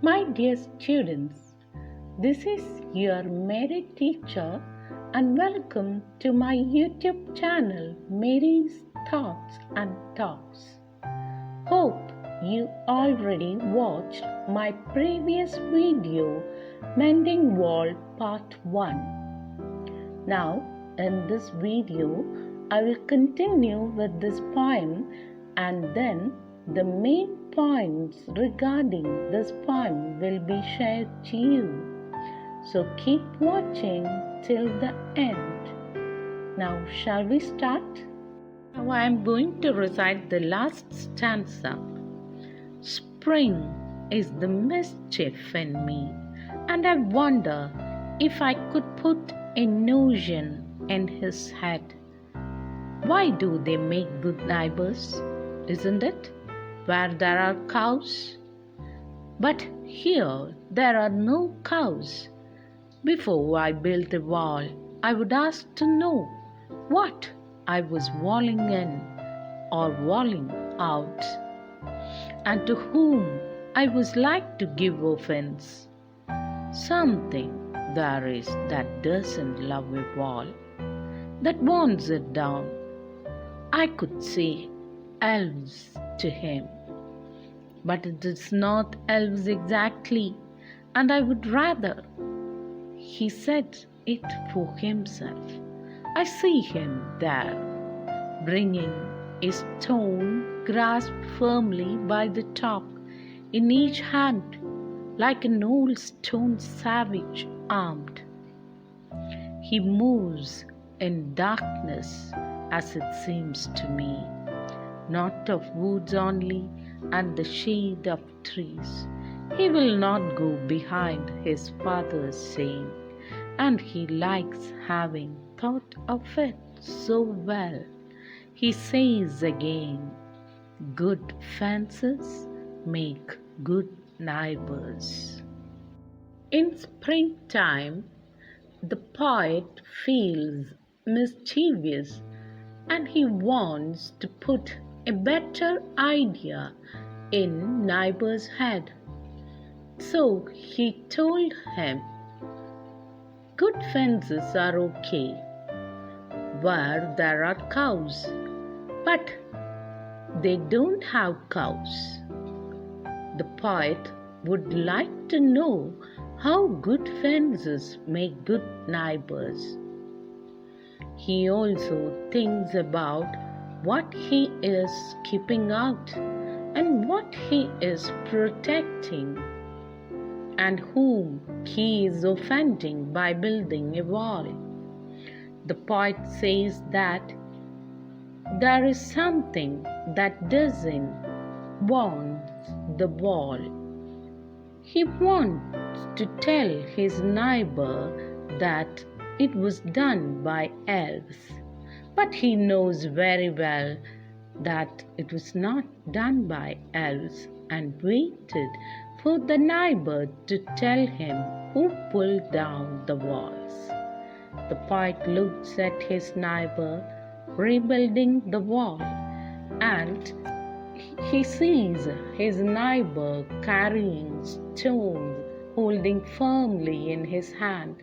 My dear students, this is your Mary teacher and welcome to my YouTube channel Mary's Thoughts and Talks. Hope you already watched my previous video Mending Wall Part 1. Now in this video I will continue with this poem and then the main points regarding this poem will be shared to you. So keep watching till the end. Now shall we start? Now I am going to recite the last stanza. Spring is the mischief in me, and I wonder if I could put a notion in his head. Why do they make good neighbors, isn't it? Where there are cows? But here there are no cows. Before I built a wall, I would ask to know what I was walling in or walling out, and to whom I was like to give offense. Something there is that doesn't love a wall, that wants it down. I could say elves to him, but it is not elves exactly, and I would rather he said it for himself. I see him there, bringing a stone grasped firmly by the top in each hand, like an old stone savage armed. He moves in darkness, as it seems to me, not of woods only and the shade of trees. He will not go behind his father's saying, and he likes having thought of it so well. He says again, good fences make good neighbors. In springtime, the poet feels mischievous and he wants to put a better idea in neighbor's head. So he told him, good fences are okay where there are cows, but they don't have cows. The poet would like to know how good fences make good neighbors. He also thinks about what he is keeping out and what he is protecting and whom he is offending by building a wall. The poet says that there is something that doesn't want the wall. He wants to tell his neighbor that it was done by elves, but he knows very well that it was not done by elves and waited for the neighbor to tell him who pulled down the walls. The poet looks at his neighbor rebuilding the wall, and he sees his neighbor carrying stones, holding firmly in his hand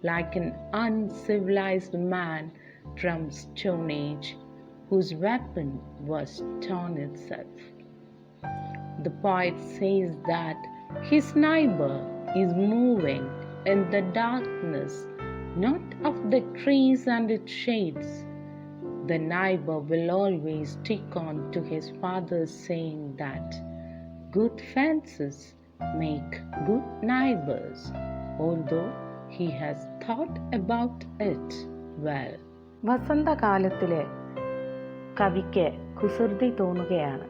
like an uncivilized man from Stone Age, whose weapon was stone itself. The poet says that his neighbor is moving in the darkness, not of the trees and its shades. The neighbor will always stick on to his father's saying that good fences make good neighbors, although he has thought about it well. വസന്തകാലത്തിലെ കവിക്ക് കുസൃതി തോന്നുകയാണ്.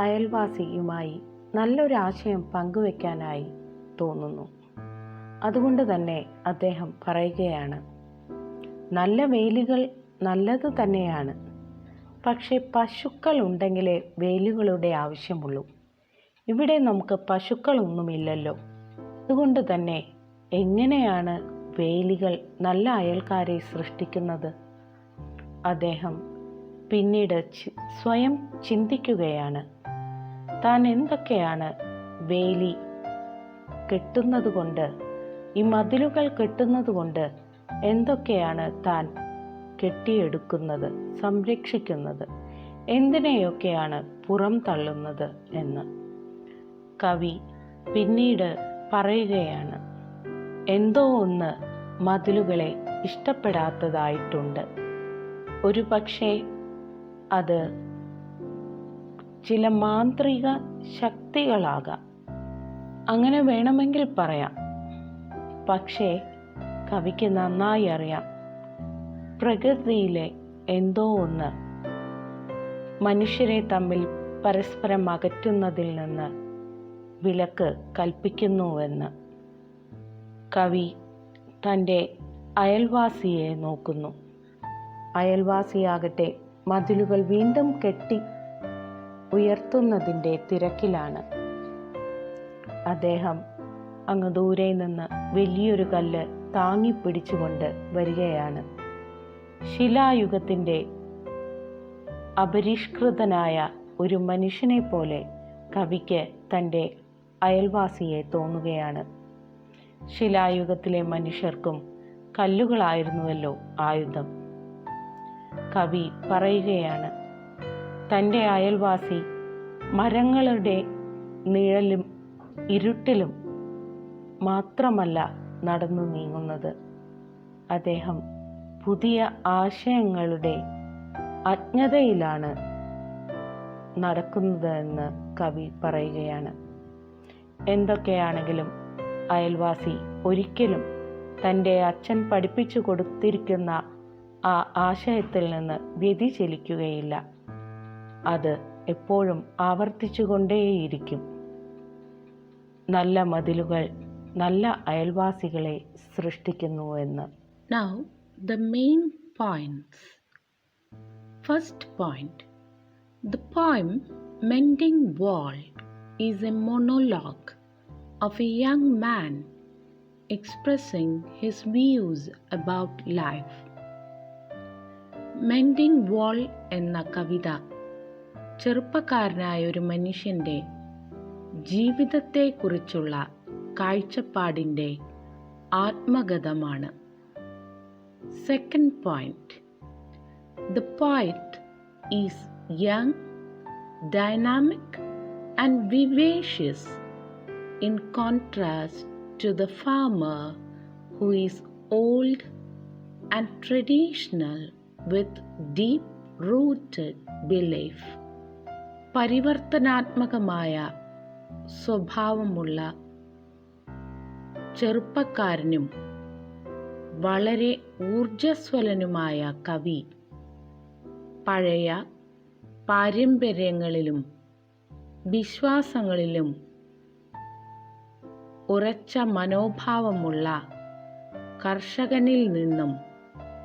അയൽവാസിയുമായി നല്ലൊരാശയം പങ്കുവെക്കാനായി തോന്നുന്നു. അതുകൊണ്ട് തന്നെ അദ്ദേഹം പറയുകയാണ്, നല്ല വേലികൾ നല്ലത് തന്നെയാണ്, പക്ഷേ പശുക്കൾ ഉണ്ടെങ്കിലേ വേലികളുടെ ആവശ്യമുള്ളൂ. ഇവിടെ നമുക്ക് പശുക്കളൊന്നുമില്ലല്ലോ. അതുകൊണ്ട് തന്നെ എങ്ങനെയാണ് വേലികൾ നല്ല അയൽക്കാരെ സൃഷ്ടിക്കുന്നത്? അദ്ദേഹം പിന്നീട് സ്വയം ചിന്തിക്കുകയാണ്. താൻ എന്തൊക്കെയാണ് വേലി കെട്ടുന്നതുകൊണ്ട്, ഈ മതിലുകൾ കെട്ടുന്നതുകൊണ്ട് എന്തൊക്കെയാണ് താൻ കെട്ടിയെടുക്കുന്നത്, സംരക്ഷിക്കുന്നത്, എന്തിനെയൊക്കെയാണ് പുറം തള്ളുന്നത് എന്ന് കവി പിന്നീട് പറയുകയാണ്. എന്തോ ഒന്ന് മതിലുകളെ ഇഷ്ടപ്പെടാത്തതായിട്ടുണ്ട്. ഒരു പക്ഷേ അത് ചില മാന്ത്രിക ശക്തികളാകാം, അങ്ങനെ വേണമെങ്കിൽ പറയാം. പക്ഷേ കവിക്ക് നന്നായി അറിയാം, പ്രകൃതിയിലെ എന്തോ ഒന്ന് മനുഷ്യരെ തമ്മിൽ പരസ്പരം അകറ്റുന്നതിൽ നിന്ന് വിലക്ക് കൽപ്പിക്കുന്നുവെന്ന്. കവി തൻ്റെ അയൽവാസിയെ നോക്കുന്നു. അയൽവാസിയാകട്ടെ മതിലുകൾ വീണ്ടും കെട്ടി ഉയർത്തുന്നതിൻ്റെ തിരക്കിലാണ്. അദ്ദേഹം അങ്ങ് ദൂരെ നിന്ന് വലിയൊരു കല്ല് താങ്ങിപ്പിടിച്ചുകൊണ്ട് വരികയാണ്. ശിലായുഗത്തിൻ്റെ അപരിഷ്കൃതനായ ഒരു മനുഷ്യനെ പോലെ കവിക്ക് തൻ്റെ അയൽവാസിയെ തോന്നുകയാണ്. ശിലായുഗത്തിലെ മനുഷ്യർക്കും കല്ലുകളായിരുന്നുവല്ലോ ആയുധം. കവി പറയുകയാണ്, തൻ്റെ അയൽവാസി മരങ്ങളുടെ നിഴലും ഇരുട്ടിലും മാത്രമല്ല നടന്നു നീങ്ങുന്നത്, അദ്ദേഹം പുതിയ ആശയങ്ങളുടെ അജ്ഞതയിലാണ് നടക്കുന്നതെന്ന് കവി പറയുകയാണ്. എന്തൊക്കെയാണെങ്കിലും അയൽവാസി ഒരിക്കലും തൻ്റെ അച്ഛൻ പഠിപ്പിച്ചു കൊടുത്തിരിക്കുന്ന ആ ആശയത്തിൽ നിന്ന് വ്യതിചലിക്കുകയില്ല. അത് എപ്പോഴും ആവർത്തിച്ചുകൊണ്ടേയിരിക്കും. നല്ല മതിലുകൾ നല്ല അയൽവാസികളെ സൃഷ്ടിക്കുന്നുവെന്ന്. Now the main points. First point. The poem Mending Wall is a monologue of a young man expressing his views about life. Mending Wall എന്ന കവിത ചെറുപ്പക്കാരനായ ഒരു മനുഷ്യൻ്റെ ജീവിതത്തെക്കുറിച്ചുള്ള കാഴ്ചപ്പാടിൻ്റെ ആത്മഗതമാണ്. Second point. The poet is young, dynamic and vivacious in contrast to the farmer who is old and traditional with deep-rooted belief. പരിവർത്തനാത്മകമായ സ്വഭാവമുള്ള ചെറുപ്പക്കാരനും വളരെ ഊർജ്ജസ്വലനുമായ കവി പഴയ പാരമ്പര്യങ്ങളിലും വിശ്വാസങ്ങളിലും ഉറച്ച മനോഭാവമുള്ള കർഷകനിൽ നിന്നും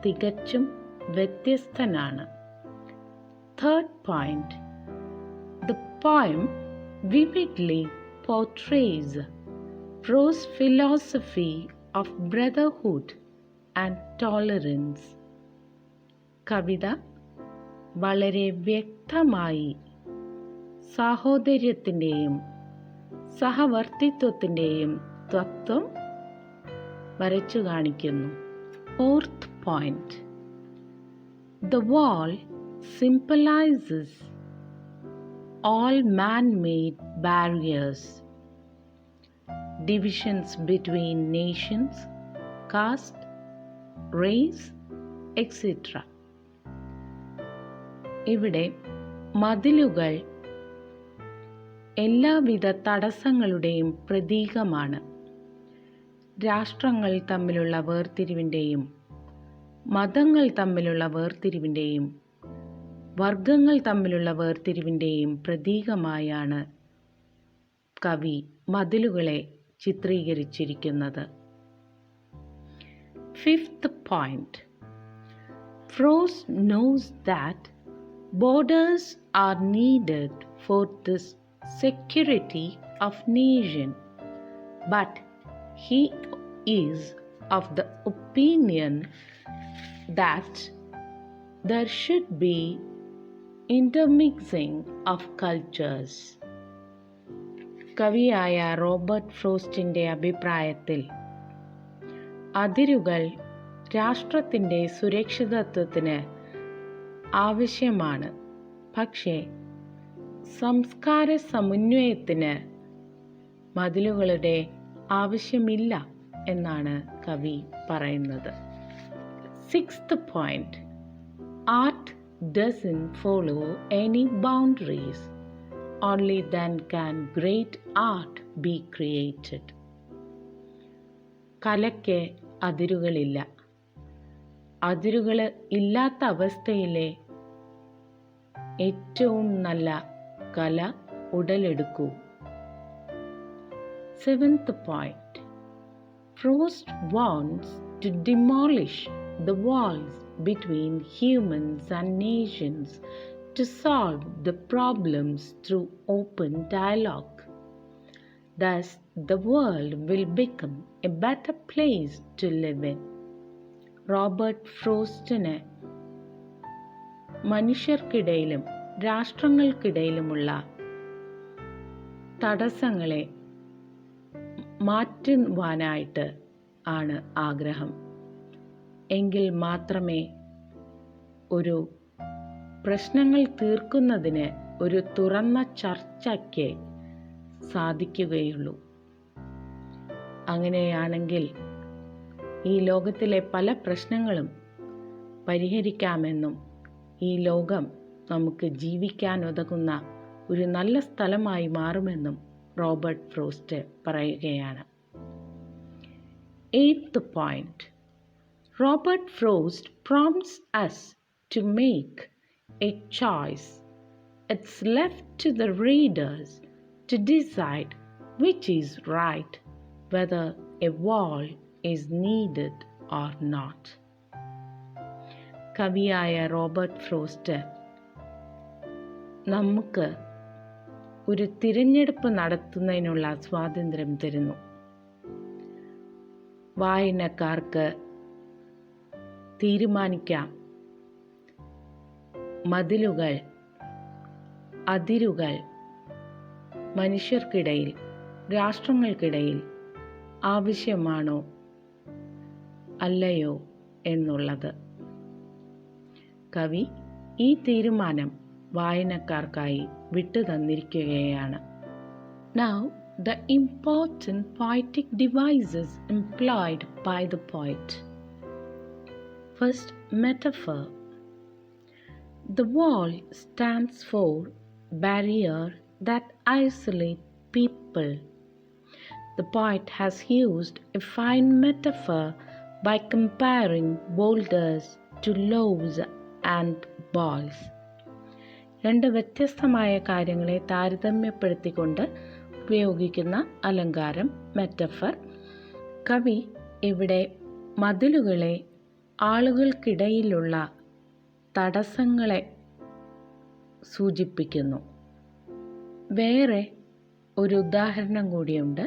തികച്ചും വ്യത്യസ്തനാണ്. Third point. The poem vividly portrays prose philosophy of brotherhood and tolerance. കവിത വളരെ വ്യക്തമായി സാഹോദര്യത്തിൻ്റെയും സഹവർത്തിത്വത്തിൻ്റെയും തത്വം വരച്ചു കാണിക്കുന്നു. Fourth point. The wall symbolizes all man-made barriers, divisions between nations, caste, race, etc. ഇവിടെ മതിലുകൾ എല്ലാവിധ തടസ്സങ്ങളുടെയും പ്രതീകമാണ്. രാഷ്ട്രങ്ങൾ തമ്മിലുള്ള വേർതിരിവിൻ്റെയും മതങ്ങൾ തമ്മിലുള്ള വേർതിരിവിൻ്റെയും വർഗങ്ങൾ തമ്മിലുള്ള വേർതിരിവിൻ്റെയും പ്രതീകമായാണ് കവി മതിലുകളെ ചിത്രീകരിച്ചിരിക്കുന്നത്. Fifth point. Prose knows that borders are needed for the security of nation, but he is of the opinion that there should be intermixing of cultures. കവിയായ റോബർട്ട് ഫ്രോസ്റ്റിൻ്റെ അഭിപ്രായത്തിൽ അതിരുകൾ രാഷ്ട്രത്തിൻ്റെ സുരക്ഷിതത്വത്തിന് ആവശ്യമാണ്, പക്ഷേ സംസ്കാര സമന്വയത്തിന് മതിലുകളുടെ ആവശ്യമില്ല എന്നാണ് കവി പറയുന്നത്. 6th point, art doesn't follow any boundaries. Only then can great art be created. കലയ്ക്ക് അതിരുകളില്ല. അതിരുകൾ ഇല്ലാത്ത അവസ്ഥയിലെ ഏറ്റവും നല്ല കല ഉടലെടുക്കൂ. 7th point, Frost wants to demolish the walls between humans and nations to solve the problems through open dialogue. Thus, the world will become a better place to live in. Robert ഫ്രോസ്റ്റിന് മനുഷ്യർക്കിടയിലും രാഷ്ട്രങ്ങൾക്കിടയിലുമുള്ള തടസ്സങ്ങളെ മാറ്റുവാനായിട്ട് ആണ് ആഗ്രഹം. എങ്കിൽ മാത്രമേ ഒരു പ്രശ്നങ്ങൾ തീർക്കുന്നതിന് ഒരു തുറന്ന ചർച്ചയ്ക്ക് സാധിക്കുകയുള്ളൂ. അങ്ങനെയാണെങ്കിൽ ഈ ലോകത്തിലെ പല പ്രശ്നങ്ങളും പരിഹരിക്കാമെന്നും ഈ ലോകം നമുക്ക് ജീവിക്കാൻ ഉതകുന്ന ഒരു നല്ല സ്ഥലമായി മാറുമെന്നും റോബർട്ട് ഫ്രോസ്റ്റ് പറയുകയാണ്. 8th point, Robert Frost prompts us to make a choice. It's left to the readers to decide which is right, whether a wall is needed or not. കവിയായ റോബർട്ട് ഫ്രോസ്റ്റ് നമുക്ക് ഒരു തിരഞ്ഞെടുപ്പ് നടത്തുന്നതിനുള്ള സ്വാതന്ത്ര്യം തരുന്നു. വായനക്കാർക്ക് തീരുമാനിക്കാം മതിലുകൾ, അതിരുകൾ മനുഷ്യർക്കിടയിൽ, രാഷ്ട്രങ്ങൾക്കിടയിൽ ആവശ്യമാണോ അല്ലയോ എന്നുള്ളത്. കവി ഈ തീരുമാനം വായനക്കാർക്കായി വിട്ടുതന്നിരിക്കുകയാണ്. Now, the important poetic devices employed by the poet. First, metaphor. The wall stands for barrier that isolate people. The poet has used a fine metaphor by comparing boulders to loaves and balls. രണ്ട് വ്യത്യസ്തമായ കാര്യങ്ങളെ താരതമ്യപ്പെടുത്തിക്കൊണ്ട് ഉപയോഗിക്കുന്ന അലങ്കാരം metaphor. കവി ഇവിടെ മതിലുകളെ ആളുകൾക്കിടയിലുള്ള തടസ്സങ്ങളെ സൂചിപ്പിക്കുന്നു. വേറെ ഒരു ഉദാഹരണം കൂടിയുണ്ട്.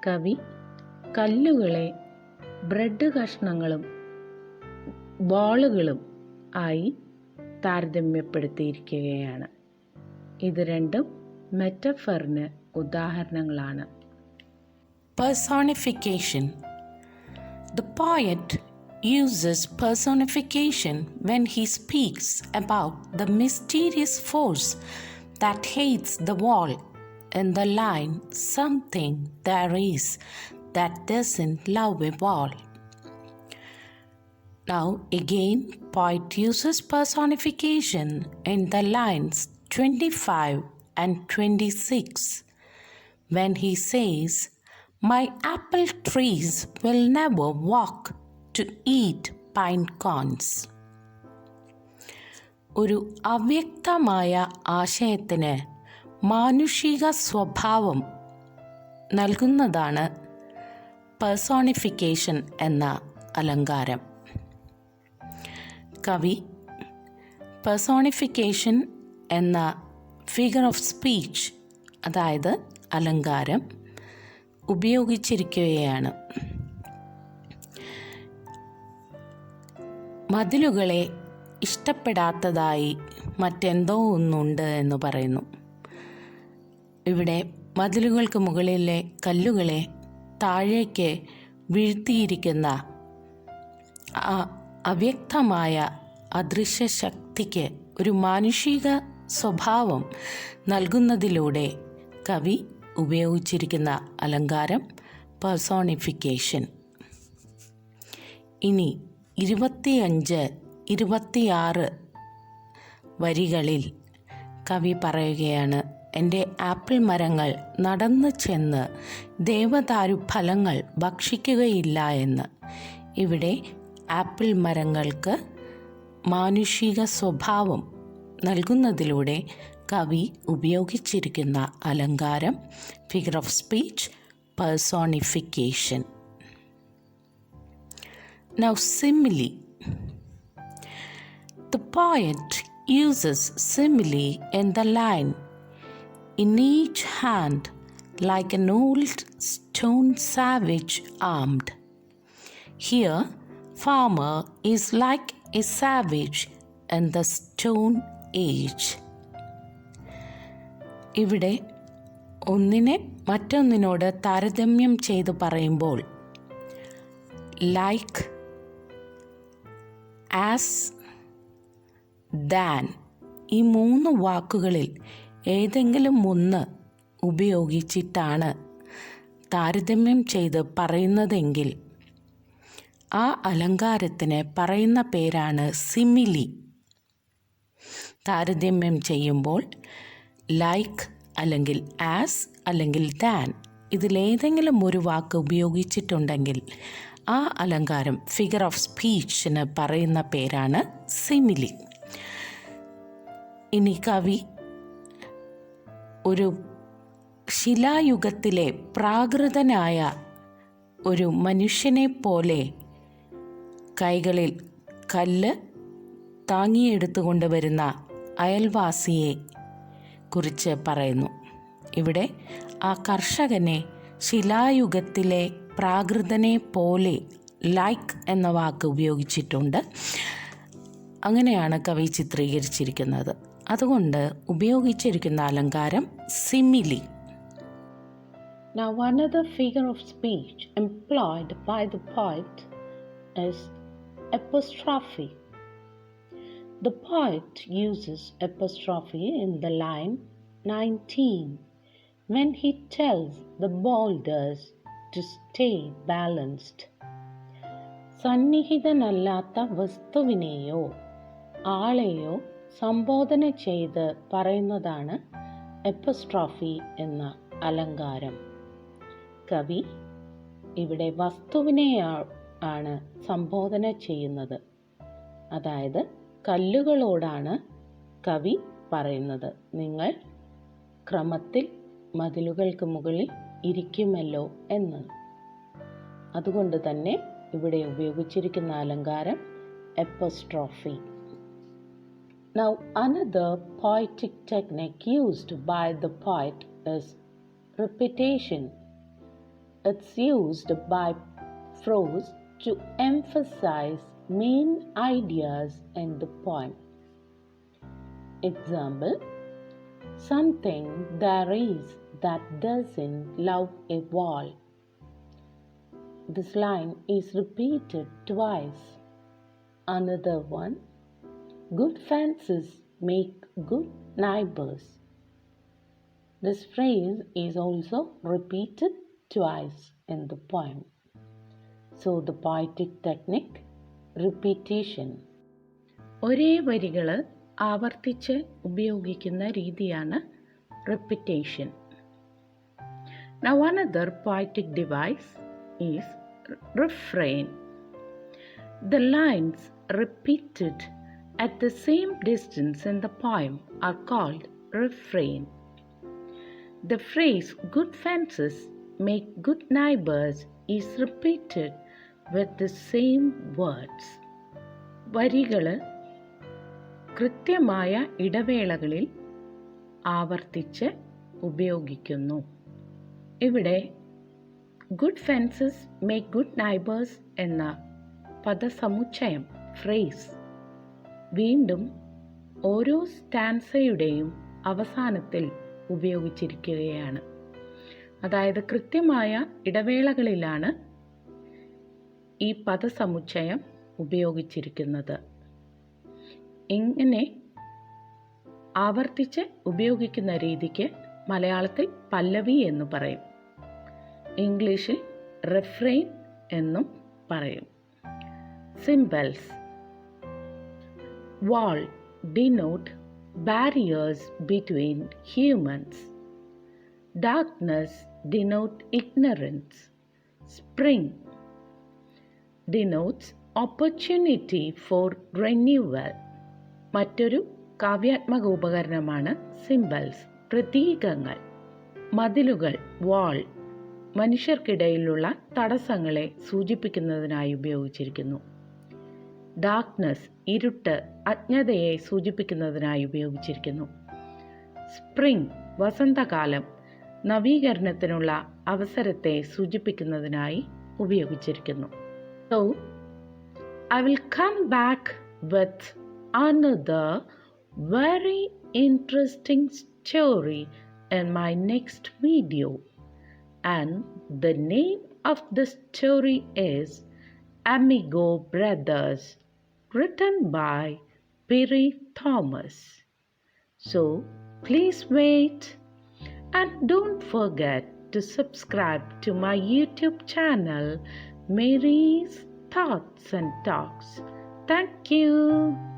കവി കല്ലുകളെ ബ്രെഡ് കഷ്ണങ്ങളും ബോളുകളും ആയി താരതമ്യപ്പെടുത്തിയിരിക്കുകയാണ്. ഇത് രണ്ടും മെറ്റഫറിന് ഉദാഹരണങ്ങളാണ്. Personification. The poet uses personification when he speaks about the mysterious force that hates the wall in the line, "Something there is that doesn't love a wall." Now again, poet uses personification in the lines 25 and 26 when he says, "My apple trees will never walk to eat pine cones." ഒരു അവ്യക്തമായ ആശയത്തിന് മാനുഷിക സ്വഭാവം നൽകുന്നതാണ് personification എന്ന അലങ്കാരം. കവി personification എന്ന ഫിഗർ ഓഫ് സ്പീച്ച്, അതായത് അലങ്കാരം, ഉപയോഗിച്ചിരിക്കുകയാണ്. മതിലുകളെ ഇഷ്ടപ്പെടാത്തതായി മറ്റെന്തോ ഒന്നുണ്ട് എന്ന് പറയുന്നു. ഇവിടെ മതിലുകൾക്ക് മുകളിലെ കല്ലുകളെ താഴേക്ക് വീഴ്ത്തിയിരിക്കുന്ന അവ്യക്തമായ അദൃശ്യ ശക്തിക്ക് ഒരു മാനുഷിക സ്വഭാവം നൽകുന്നതിലൂടെ കവി ഉപയോഗിച്ചിരിക്കുന്ന അലങ്കാരം പേഴ്സോണിഫിക്കേഷൻ. ഇനി 25-26 വരികളിൽ കവി പറയുകയാണ്, എൻ്റെ ആപ്പിൾ മരങ്ങൾ നടന്നു ചെന്ന് ദേവദാരു ഫലങ്ങൾ ഭക്ഷിക്കുകയില്ല എന്ന്. ഇവിടെ ആപ്പിൾ മരങ്ങൾക്ക് മാനുഷിക സ്വഭാവം നൽകുന്നതിലൂടെ കവി ഉപയോഗിച്ചിരിക്കുന്ന അലങ്കാരം figure of speech personification. Now simile. The poet uses simile in the line, in each hand like an old stone savage armed. Here, farmer is like a savage in the stone age. ഇവിടെ ഒന്നിനെ മറ്റൊന്നിനോട് താരതമ്യം ചെയ്ത് പറയുമ്പോൾ like, as, than ഈ 3 വാക്കുകളിൽ ഏതെങ്കിലും ഒന്ന് ഉപയോഗിച്ചിട്ടാണ് താരതമ്യം ചെയ്ത് പറയുന്നതെങ്കിൽ ആ അലങ്കാരത്തിന് പറയുന്ന പേരാണ് സിമിലി. താരതമ്യം ചെയ്യുമ്പോൾ ലൈക്ക് അല്ലെങ്കിൽ ആസ് അല്ലെങ്കിൽ ദാൻ ഇതിലേതെങ്കിലും ഒരു വാക്ക് ഉപയോഗിച്ചിട്ടുണ്ടെങ്കിൽ ആ അലങ്കാരം ഫിഗർ ഓഫ് സ്പീച്ചിന് പറയുന്ന പേരാണ് സിമിലി. ഇനി കവി ഒരു ശിലായുഗത്തിലെ പ്രാകൃതനായ ഒരു മനുഷ്യനെ പോലെ കൈകളിൽ കല്ല് താങ്ങിയെടുത്തുകൊണ്ട് വരുന്ന അയൽവാസിയെ കുറിച്ച് പറയുന്നു. ഇവിടെ ആ കർഷകനെ ശിലായുഗത്തിലെ പ്രാകൃതനെ പോലെ ലൈക്ക് എന്ന വാക്ക് ഉപയോഗിച്ചിട്ടുണ്ട്. അങ്ങനെയാണ് കവി ചിത്രീകരിച്ചിരിക്കുന്നത്. അതുകൊണ്ട് ഉപയോഗിച്ചിരിക്കുന്ന അലങ്കാരം simile. Now another figure of speech employed by the poet is apostrophe. The poet uses apostrophe in the line 19 when he tells the boulders to stay balanced. സന്നിഹിതനല്ലാത്ത വസ്തുവിനെയോ ആളെയോ സംബോധന ചെയ്ത് പറയുന്നതാണ് എപ്പസ്ട്രോഫി എന്ന അലങ്കാരം. കവി ഇവിടെ വസ്തുവിനെയാണ് സംബോധന ചെയ്യുന്നത്. അതായത് കല്ലുകളോടാണ് കവി പറയുന്നത്, നിങ്ങൾ ക്രമത്തിൽ മതിലുകൾക്ക് മുകളിൽ ഇരിക്കുമല്ലോ എന്ന്. അതുകൊണ്ട് തന്നെ ഇവിടെ ഉപയോഗിച്ചിരിക്കുന്ന അലങ്കാരം എപ്പസ്ട്രോഫി. Now another poetic technique used by the poet is repetition. It's used by prose to emphasize main ideas in the poem. Example, something there is that doesn't love a wall. This line is repeated twice. Another one, good fences make good neighbors. This phrase is also repeated twice in the poem. So the poetic technique, repetition. ഒരേ വരികൾ ആവർത്തിച്ച് ഉപയോഗിക്കുന്ന രീതിയാണ് repetition. Now another poetic device is refrain. The lines repeated at the same distance in the poem are called refrain. The phrase good fences make good neighbors is repeated with the same words. വരികൾ കൃത്യമായ ഇടവേളകളിൽ ആവർത്തിച്ച് ഉപയോഗിക്കുന്നു. ഇവിടെ good fences make good neighbours എന്ന പദസമുച്ചയം phrase വീണ്ടും ഓരോ സ്റ്റാൻസയുടെയും അവസാനത്തിൽ ഉപയോഗിച്ചിരിക്കുകയാണ്. അതായത് കൃത്യമായ ഇടവേളകളിലാണ് ഈ പദസമുച്ചയം ഉപയോഗിച്ചിരിക്കുന്നത്. ഇങ്ങനെ ആവർത്തിച്ച് ഉപയോഗിക്കുന്ന രീതിക്ക് മലയാളത്തിൽ പല്ലവി എന്ന് പറയും, ഇംഗ്ലീഷിൽ റെഫ്രെയിൻ എന്നും പറയും. Symbols. Wall denote barriers between humans. Darkness denote ignorance. Spring denotes opportunity for renewal. മറ്റൊരു കാവ്യാത്മക ഉപകരണമാണ് സിംബൽസ്, പ്രതീകങ്ങൾ. മതിലുകൾ, വാൾ, മനുഷ്യർക്കിടയിലുള്ള തടസ്സങ്ങളെ സൂചിപ്പിക്കുന്നതിനായി ഉപയോഗിച്ചിരിക്കുന്നു. ഡാർക്ക്നെസ്, ഇരുട്ട്, അജ്ഞതയെ സൂചിപ്പിക്കുന്നതിനായി ഉപയോഗിച്ചിരിക്കുന്നു. സ്പ്രിംഗ്, വസന്തകാലം, നവീകരണത്തിനുള്ള അവസരത്തെ സൂചിപ്പിക്കുന്നതിനായി ഉപയോഗിച്ചിരിക്കുന്നു. So, I will come back with another very interesting story in my next video, and the name of the story is Amigo Brothers, written by Perry Thomas. So please wait and don't forget to subscribe to my YouTube channel, Mary's Thoughts and Talks. Thank you.